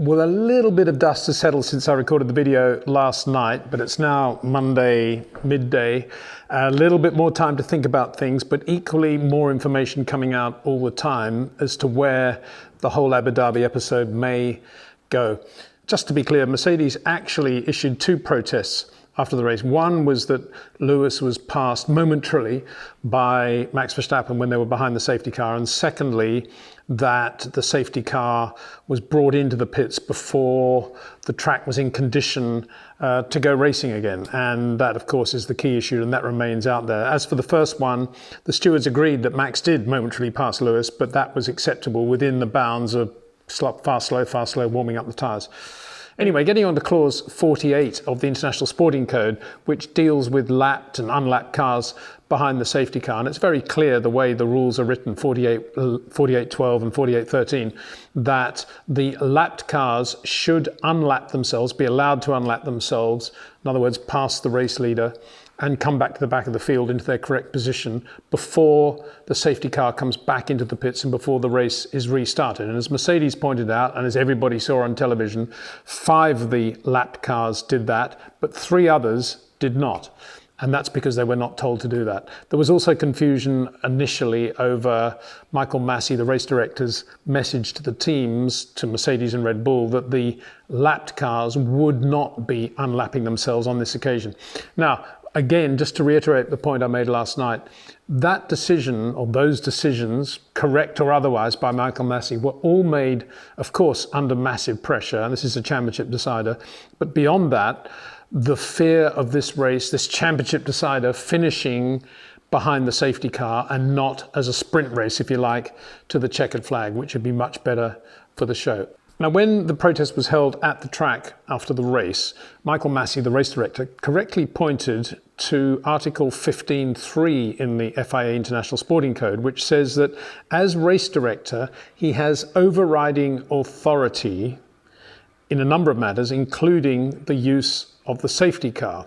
Well, a little bit of dust has settled since I recorded the video last night, but it's now Monday midday. A little bit more time to think about things, but equally more information coming out all the time as to where the whole Abu Dhabi episode may go. Just to be clear, Mercedes actually issued two protests after the race. One was that Lewis was passed momentarily by Max Verstappen when they were behind the safety car, and secondly, that the safety car was brought into the pits before the track was in condition to go racing again. And that, of course, is the key issue, and that remains out there. As for the first one, the stewards agreed that Max did momentarily pass Lewis, but that was acceptable within the bounds of fast, slow, warming up the tyres. Anyway, getting on to clause 48 of the International Sporting Code, which deals with lapped and unlapped cars behind the safety car. And it's very clear the way the rules are written, 48.12 and 48.13, that the lapped cars should unlap themselves, be allowed to unlap themselves, in other words, pass the race leader, and come back to the back of the field into their correct position before the safety car comes back into the pits and before the race is restarted. And as Mercedes pointed out, and as everybody saw on television, 5 of the lapped cars did that, but 3 others did not. And that's because they were not told to do that. There was also confusion initially over Michael Masi, the race director's message to the teams, to Mercedes and Red Bull, that the lapped cars would not be unlapping themselves on this occasion. Now, again, just to reiterate the point I made last night, that decision, or those decisions, correct or otherwise, by Michael Masi, were all made, of course, under massive pressure, and this is a championship decider. But beyond that, the fear of this race, this championship decider, finishing behind the safety car and not as a sprint race, if you like, to the checkered flag, which would be much better for the show. Now, when the protest was held at the track after the race, Michael Masi, the race director, correctly pointed to Article 15.3 in the FIA International Sporting Code, which says that as race director, he has overriding authority in a number of matters, including the use of the safety car.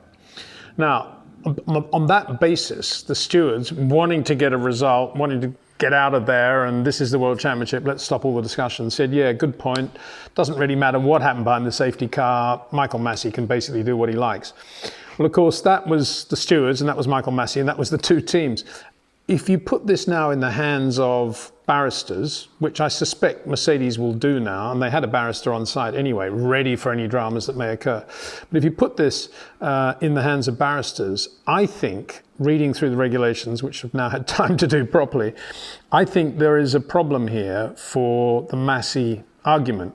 Now, on that basis, the stewards, wanting to get a result, wanting to get out of there, and this is the World Championship, let's stop all the discussion, said, yeah, good point. Doesn't really matter what happened behind the safety car. Michael Masi can basically do what he likes. Well, of course, that was the stewards, and that was Michael Masi, and that was the 2 teams. If you put this now in the hands of barristers, which I suspect Mercedes will do now, and they had a barrister on site anyway, ready for any dramas that may occur. But if you put this in the hands of barristers, I think, reading through the regulations, which I've now had time to do properly, I think there is a problem here for the Masi argument.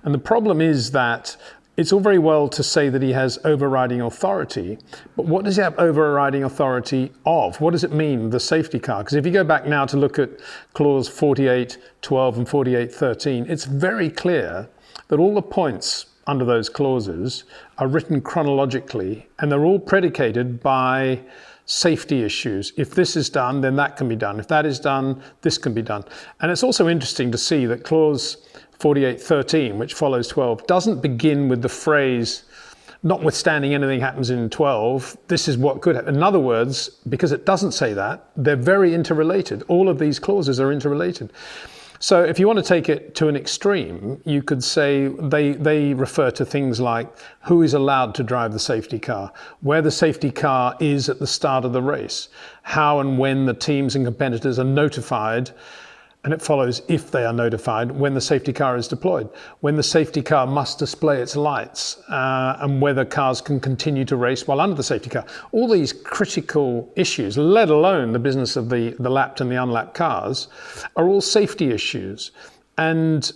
And the problem is that it's all very well to say that he has overriding authority, but what does he have overriding authority of? What does it mean, the safety car? Because if you go back now to look at clause 48.12 and 48.13, it's very clear that all the points under those clauses are written chronologically, and they're all predicated by safety issues. If this is done, then that can be done. If that is done, this can be done. And it's also interesting to see that clause 48.13, which follows 12, doesn't begin with the phrase, notwithstanding anything happens in 12, this is what could happen. In other words, because it doesn't say that, they're very interrelated. All of these clauses are interrelated. So if you want to take it to an extreme, you could say they refer to things like who is allowed to drive the safety car, where the safety car is at the start of the race, how and when the teams and competitors are notified, and it follows if they are notified, when the safety car is deployed, when the safety car must display its lights, and whether cars can continue to race while under the safety car. All these critical issues, let alone the business of the lapped and the unlapped cars, are all safety issues and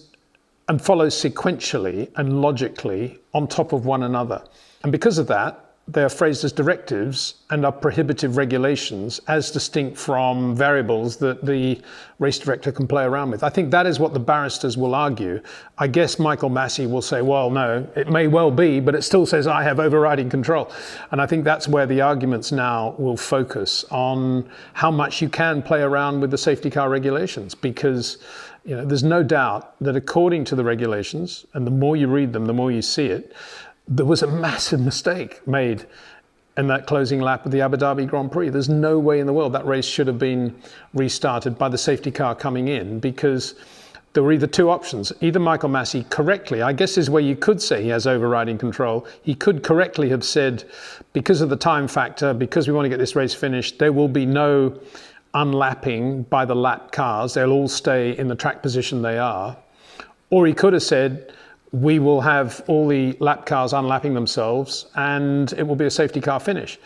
follow sequentially and logically on top of one another. And because of that, they are phrased as directives and are prohibitive regulations as distinct from variables that the race director can play around with. I think that is what the barristers will argue. I guess Michael Masi will say, well, no, it may well be, but it still says I have overriding control. And I think that's where the arguments now will focus on how much you can play around with the safety car regulations, because there's no doubt that according to the regulations, and the more you read them, the more you see it, there was a massive mistake made in that closing lap of the Abu Dhabi Grand Prix. There's no way in the world that race should have been restarted by the safety car coming in, because there were either two options. Either Michael Masi correctly, I guess is where you could say he has overriding control, he could correctly have said, because of the time factor, because we want to get this race finished, there will be no unlapping by the lap cars. They'll all stay in the track position they are. Or he could have said, we will have all the lap cars unlapping themselves and it will be a safety car finish.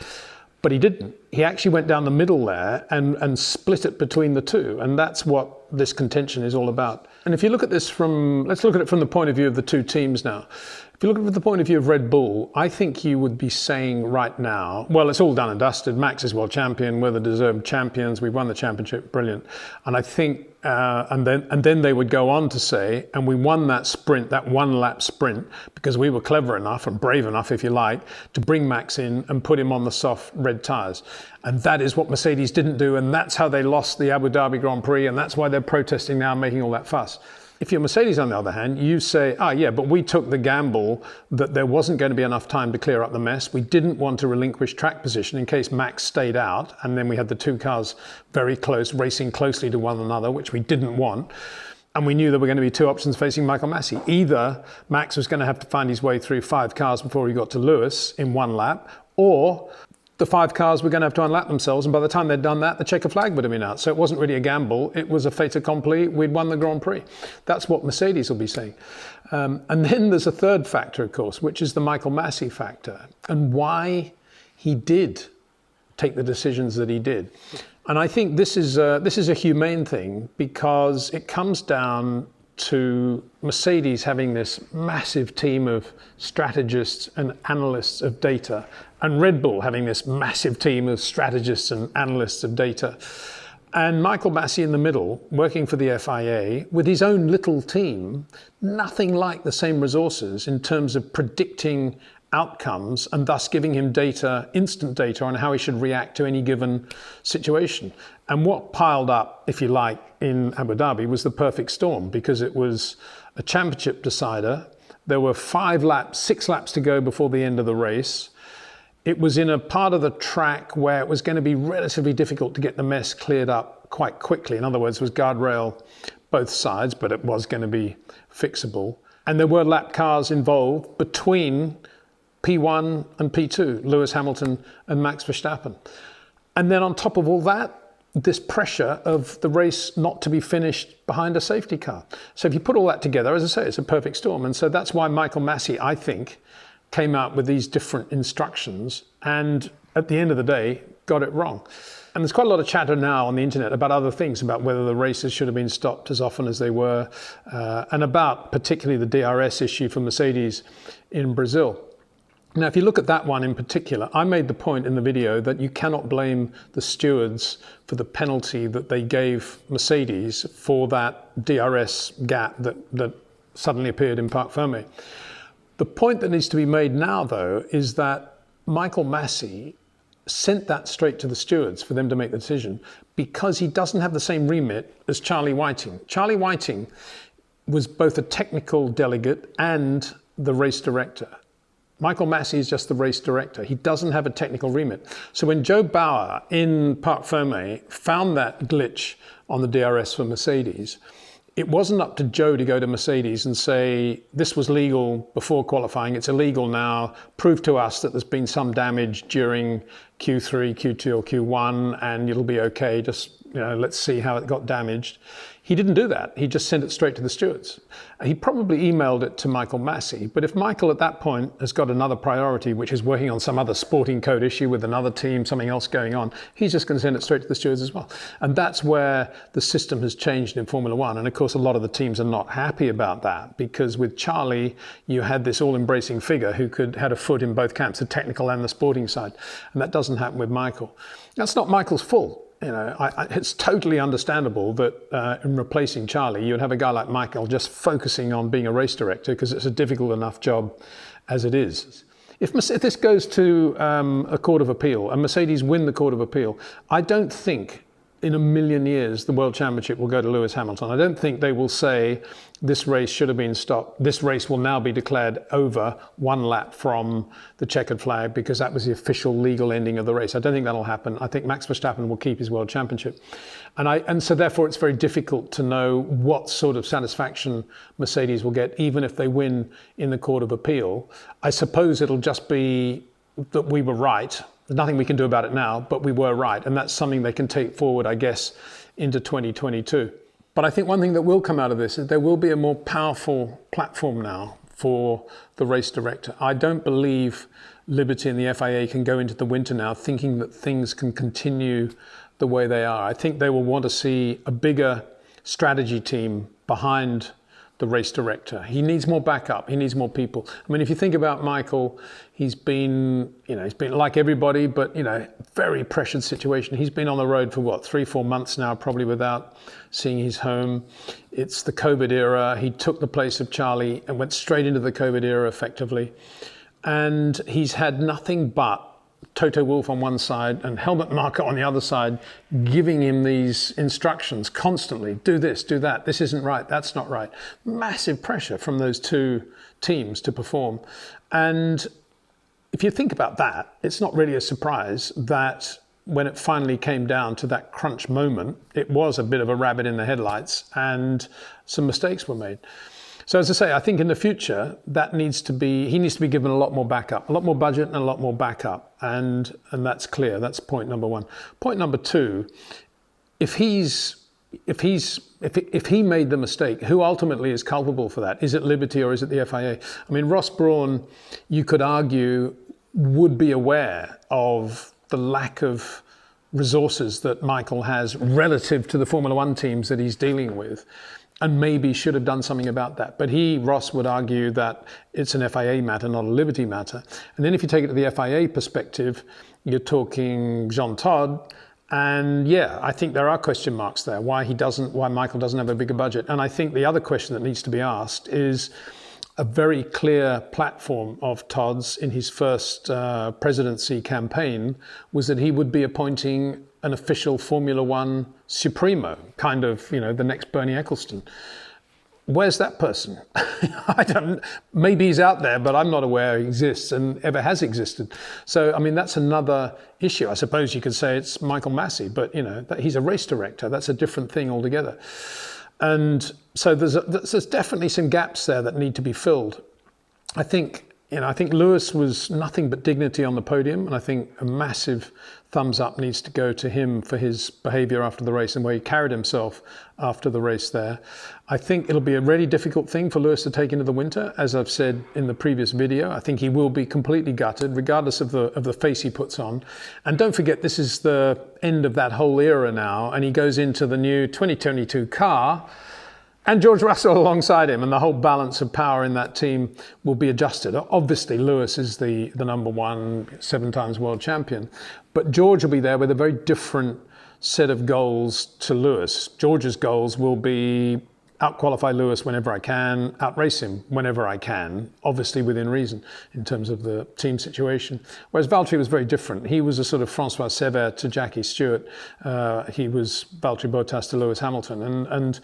But he didn't. He actually went down the middle there and split it between the two. And that's what this contention is all about. And if you look at this let's look at it from the point of view of the two teams now. If you look at it from the point of view of Red Bull, I think you would be saying right now, well, it's all done and dusted. Max is world champion. We're the deserved champions. We've won the championship. Brilliant. And I think, and then they would go on to say, and we won that sprint, that one lap sprint, because we were clever enough and brave enough, if you like, to bring Max in and put him on the soft red tyres. And that is what Mercedes didn't do. And that's how they lost the Abu Dhabi Grand Prix. And that's why they're protesting now, making all that fuss. If you're Mercedes, on the other hand, you say, yeah, but we took the gamble that there wasn't going to be enough time to clear up the mess. We didn't want to relinquish track position in case Max stayed out. And then we had the two cars very close, racing closely to one another, which we didn't want. And we knew there were going to be two options facing Michael Masi. Either Max was going to have to find his way through 5 cars before he got to Lewis in one lap, or the 5 cars were going to have to unlap themselves, and by the time they'd done that, the checker flag would have been out. So it wasn't really a gamble, it was a fait accompli. We'd won the Grand Prix. That's what Mercedes will be saying. And then there's a third factor, of course, which is the Michael Masi factor, and why he did take the decisions that he did. And I think this is a humane thing, because it comes down to Mercedes having this massive team of strategists and analysts of data, and Red Bull having this massive team of strategists and analysts of data. And Michael Masi in the middle, working for the FIA, with his own little team, nothing like the same resources in terms of predicting outcomes and thus giving him data, instant data, on how he should react to any given situation. And what piled up, if you like, in Abu Dhabi was the perfect storm, because it was a championship decider. There were 6 laps to go before the end of the race. It was in a part of the track where it was going to be relatively difficult to get the mess cleared up quite quickly. In other words, it was guardrail both sides, but it was going to be fixable. And there were lap cars involved between P1 and P2, Lewis Hamilton and Max Verstappen. And then on top of all that, this pressure of the race not to be finished behind a safety car. So if you put all that together, as I say, it's a perfect storm. And so that's why Michael Masi, I think, came out with these different instructions and at the end of the day got it wrong. And there's quite a lot of chatter now on the internet about other things, about whether the races should have been stopped as often as they were, and about particularly the DRS issue for Mercedes in Brazil. Now, if you look at that one in particular, I made the point in the video that you cannot blame the stewards for the penalty that they gave Mercedes for that DRS gap that suddenly appeared in Parc Fermé. The point that needs to be made now, though, is that Michael Masi sent that straight to the stewards for them to make the decision, because he doesn't have the same remit as Charlie Whiting. Charlie Whiting was both a technical delegate and the race director. Michael Masi is just the race director. He doesn't have a technical remit. So when Joe Bauer in Parc Fermé found that glitch on the DRS for Mercedes, it wasn't up to Joe to go to Mercedes and say, this was legal before qualifying, it's illegal now, prove to us that there's been some damage during Q3, Q2 or Q1 and it'll be okay, just let's see how it got damaged. He didn't do that. He just sent it straight to the stewards. He probably emailed it to Michael Masi, but if Michael at that point has got another priority, which is working on some other sporting code issue with another team, something else going on, he's just going to send it straight to the stewards as well. And that's where the system has changed in Formula One. And of course, a lot of the teams are not happy about that, because with Charlie, you had this all-embracing figure who had a foot in both camps, the technical and the sporting side. And that doesn't happen with Michael. That's not Michael's fault. It's totally understandable that in replacing Charlie, you'd have a guy like Michael just focusing on being a race director, because it's a difficult enough job as it is. If this goes to a court of appeal and Mercedes win the court of appeal, I don't think in a million years the World Championship will go to Lewis Hamilton. I don't think they will say this race should have been stopped. This race will now be declared over 1 lap from the checkered flag because that was the official legal ending of the race. I don't think that'll happen. I think Max Verstappen will keep his World Championship. And so therefore it's very difficult to know what sort of satisfaction Mercedes will get, even if they win in the Court of Appeal. I suppose it'll just be that we were right. There's nothing we can do about it now, but we were right. And that's something they can take forward, I guess, into 2022. But I think one thing that will come out of this is there will be a more powerful platform now for the race director. I don't believe Liberty and the FIA can go into the winter now thinking that things can continue the way they are. I think they will want to see a bigger strategy team behind the race director. He needs more backup. He needs more people. I mean, if you think about Michael, he's been like everybody, but, very pressured situation. He's been on the road for what, 3-4 months now, probably without seeing his home. It's the COVID era. He took the place of Charlie and went straight into the COVID era effectively. And he's had nothing but Toto Wolff on one side and Helmut Marko on the other side, giving him these instructions constantly. Do this, do that. This isn't right. That's not right. Massive pressure from those two teams to perform. And if you think about that, it's not really a surprise that when it finally came down to that crunch moment, it was a bit of a rabbit in the headlights and some mistakes were made. So as I say, I think in the future, he needs to be given a lot more backup, a lot more budget and a lot more backup. And that's clear. That's point number one. Point number two, if he made the mistake, who ultimately is culpable for that? Is it Liberty or is it the FIA? I mean, Ross Brawn, you could argue, would be aware of the lack of resources that Michael has relative to the Formula One teams that he's dealing with, and maybe should have done something about that. But Ross would argue that it's an FIA matter, not a Liberty matter. And then if you take it to the FIA perspective, you're talking Jean Todt, and yeah, I think there are question marks there, why Michael doesn't have a bigger budget. And I think the other question that needs to be asked is a very clear platform of Todd's in his first presidency campaign was that he would be appointing an official Formula One Supremo, kind of, the next Bernie Ecclestone. Where's that person? Maybe he's out there, but I'm not aware he exists and ever has existed. So, I mean, that's another issue. I suppose you could say it's Michael Masi, but, he's a race director. That's a different thing altogether. And so there's definitely some gaps there that need to be filled. I think Lewis was nothing but dignity on the podium, and I think a massive thumbs up needs to go to him for his behaviour after the race and where he carried himself after the race there. I think it'll be a really difficult thing for Lewis to take into the winter, as I've said in the previous video. I think he will be completely gutted, regardless of the face he puts on. And don't forget, this is the end of that whole era now, and he goes into the new 2022 car. And George Russell alongside him, and the whole balance of power in that team will be adjusted. Obviously, Lewis is the number one, 7 times world champion. But George will be there with a very different set of goals to Lewis. George's goals will be out-qualify Lewis whenever I can, out-race him whenever I can, obviously within reason in terms of the team situation. Whereas Valtteri was very different. He was a sort of Francois Sever to Jackie Stewart. He was Valtteri Bottas to Lewis Hamilton. And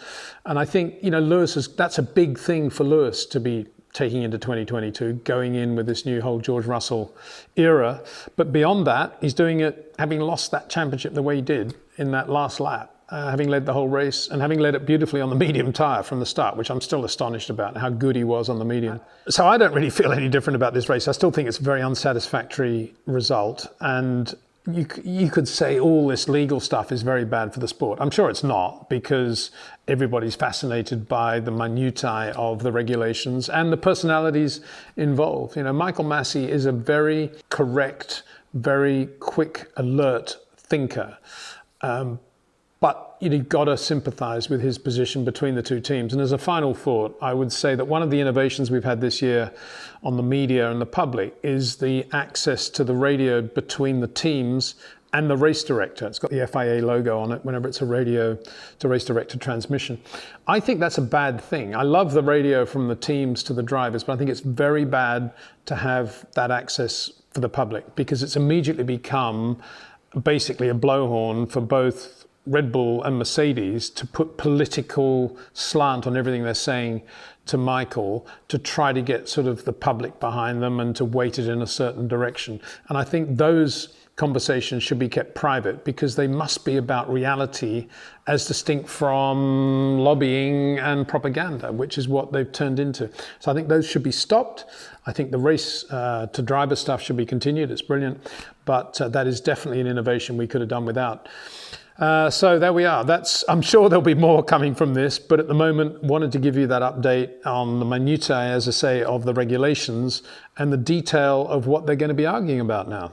I think, that's a big thing for Lewis to be taking into 2022, going in with this new whole George Russell era. But beyond that, he's doing it having lost that championship the way he did in that last lap. Having led the whole race and having led it beautifully on the medium tyre from the start, which I'm still astonished about how good he was on the medium. So I don't really feel any different about this race. I still think it's a very unsatisfactory result. And you could say all this legal stuff is very bad for the sport. I'm sure it's not, because everybody's fascinated by the minutiae of the regulations and the personalities involved. Michael Masi is a very correct, very quick, alert thinker. But you've got to sympathise with his position between the two teams. And as a final thought, I would say that one of the innovations we've had this year on the media and the public is the access to the radio between the teams and the race director. It's got the FIA logo on it whenever it's a radio to race director transmission. I think that's a bad thing. I love the radio from the teams to the drivers, but I think it's very bad to have that access for the public, because it's immediately become basically a blowhorn for both Red Bull and Mercedes to put political slant on everything they're saying to Michael, to try to get sort of the public behind them and to weight it in a certain direction. And I think those conversations should be kept private, because they must be about reality as distinct from lobbying and propaganda, which is what they've turned into. So I think those should be stopped. I think the race to driver stuff should be continued. It's brilliant, but that is definitely an innovation we could have done without. So there we are. I'm sure there'll be more coming from this, but at the moment wanted to give you that update on the minutiae, as I say, of the regulations and the detail of what they're going to be arguing about now.